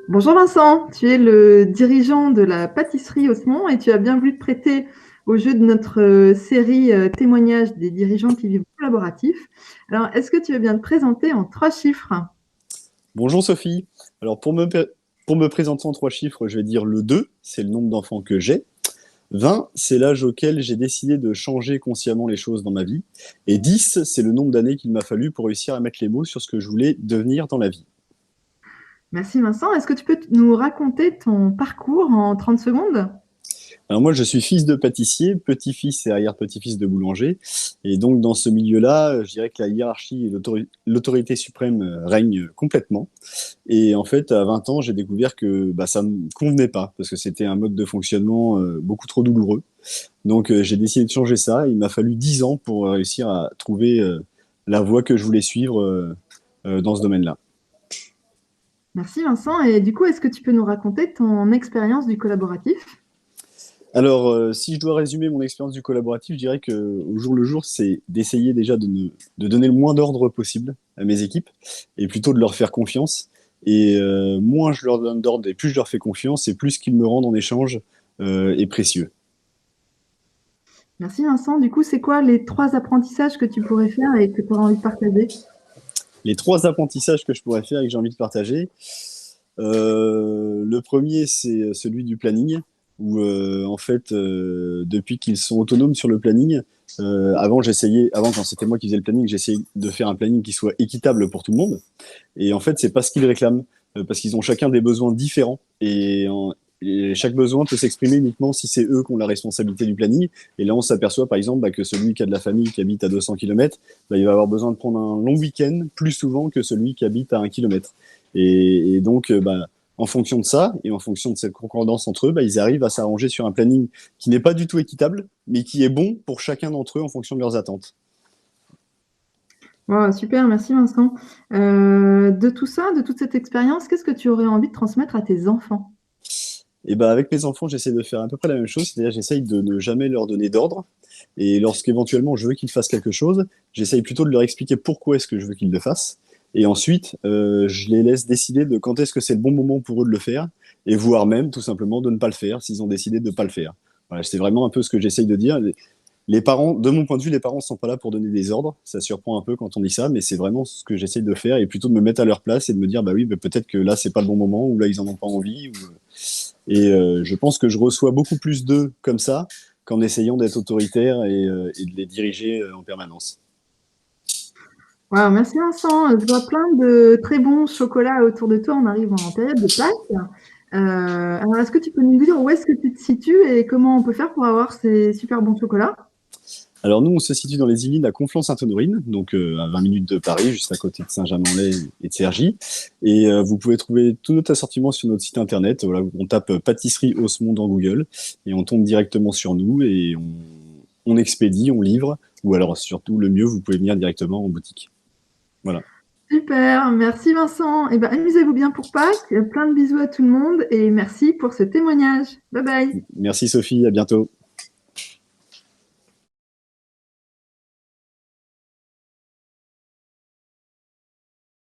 Bonjour Vincent, tu es le dirigeant de la pâtisserie Osmond et tu as bien voulu te prêter au jeu de notre série témoignages des dirigeants qui vivent collaboratif. Alors, est-ce que tu veux bien te présenter en 3 chiffres? Bonjour Sophie. Alors pour me présenter en 3 chiffres, je vais dire le 2, c'est le nombre d'enfants que j'ai. 20, c'est l'âge auquel j'ai décidé de changer consciemment les choses dans ma vie. Et 10, c'est le nombre d'années qu'il m'a fallu pour réussir à mettre les mots sur ce que je voulais devenir dans la vie. Merci Vincent. Est-ce que tu peux nous raconter ton parcours en 30 secondes? Alors moi, je suis fils de pâtissier, petit-fils et arrière-petit-fils de boulanger. Et donc dans ce milieu-là, je dirais que la hiérarchie et l'autorité suprême règnent complètement. Et en fait, à 20 ans, j'ai découvert que ça me convenait pas, parce que c'était un mode de fonctionnement beaucoup trop douloureux. Donc j'ai décidé de changer ça. Il m'a fallu 10 ans pour réussir à trouver la voie que je voulais suivre dans ce domaine-là. Merci Vincent. Et du coup, est-ce que tu peux nous raconter ton expérience du collaboratif? Alors, si je dois résumer mon expérience du collaboratif, je dirais que au jour le jour, c'est d'essayer déjà de donner le moins d'ordre possible à mes équipes et plutôt de leur faire confiance. Et moins je leur donne d'ordre et plus je leur fais confiance et plus ce qu'ils me rendent en échange est précieux. Merci Vincent. Du coup, c'est quoi les 3 apprentissages que tu pourrais faire et que tu auras envie de partager? Les 3 apprentissages que je pourrais faire et que j'ai envie de partager, le premier, c'est celui du planning, où en fait, depuis qu'ils sont autonomes sur le planning, avant quand c'était moi qui faisais le planning, j'essayais de faire un planning qui soit équitable pour tout le monde. Et en fait, c'est pas ce qu'ils réclament, parce qu'ils ont chacun des besoins différents. Et chaque besoin peut s'exprimer uniquement si c'est eux qui ont la responsabilité du planning. Et là, on s'aperçoit par exemple que celui qui a de la famille qui habite à 200 km, il va avoir besoin de prendre un long week-end plus souvent que celui qui habite à 1 km. Et donc, en fonction de ça, et en fonction de cette concordance entre eux, ils arrivent à s'arranger sur un planning qui n'est pas du tout équitable, mais qui est bon pour chacun d'entre eux en fonction de leurs attentes. Wow, super, merci Vincent. De tout ça, de toute cette expérience, qu'est-ce que tu aurais envie de transmettre à tes enfants? Et ben avec mes enfants, j'essaie de faire à peu près la même chose, c'est-à-dire j'essaye de ne jamais leur donner d'ordre. Et lorsqu'éventuellement je veux qu'ils fassent quelque chose, j'essaye plutôt de leur expliquer pourquoi est-ce que je veux qu'ils le fassent. Et ensuite, je les laisse décider de quand est-ce que c'est le bon moment pour eux de le faire, et voire même tout simplement de ne pas le faire s'ils ont décidé de ne pas le faire. Voilà, c'est vraiment un peu ce que j'essaye de dire. Les parents, de mon point de vue, les parents ne sont pas là pour donner des ordres. Ça surprend un peu quand on dit ça, mais c'est vraiment ce que j'essaye de faire et plutôt de me mettre à leur place et de me dire, bah oui, peut-être que là, c'est pas le bon moment ou là, ils en ont pas envie. Et je pense que je reçois beaucoup plus d'eux comme ça qu'en essayant d'être autoritaire et de les diriger en permanence. Wow, merci Vincent. Je vois plein de très bons chocolats autour de toi. On arrive en période de Pâques. Alors, est-ce que tu peux nous dire où est-ce que tu te situes et comment on peut faire pour avoir ces super bons chocolats? Alors nous, on se situe dans les Yvelines à Conflans-Sainte-Honorine, donc à 20 minutes de Paris, juste à côté de Saint-Germain-en-Laye et de Cergy. Et vous pouvez trouver tout notre assortiment sur notre site internet. Voilà, on tape pâtisserie Osmond dans Google et on tombe directement sur nous et on expédie, on livre. Ou alors surtout, le mieux, vous pouvez venir directement en boutique. Voilà. Super, merci Vincent. Eh ben, amusez-vous bien pour Pâques. Plein de bisous à tout le monde et merci pour ce témoignage. Bye bye. Merci Sophie, à bientôt.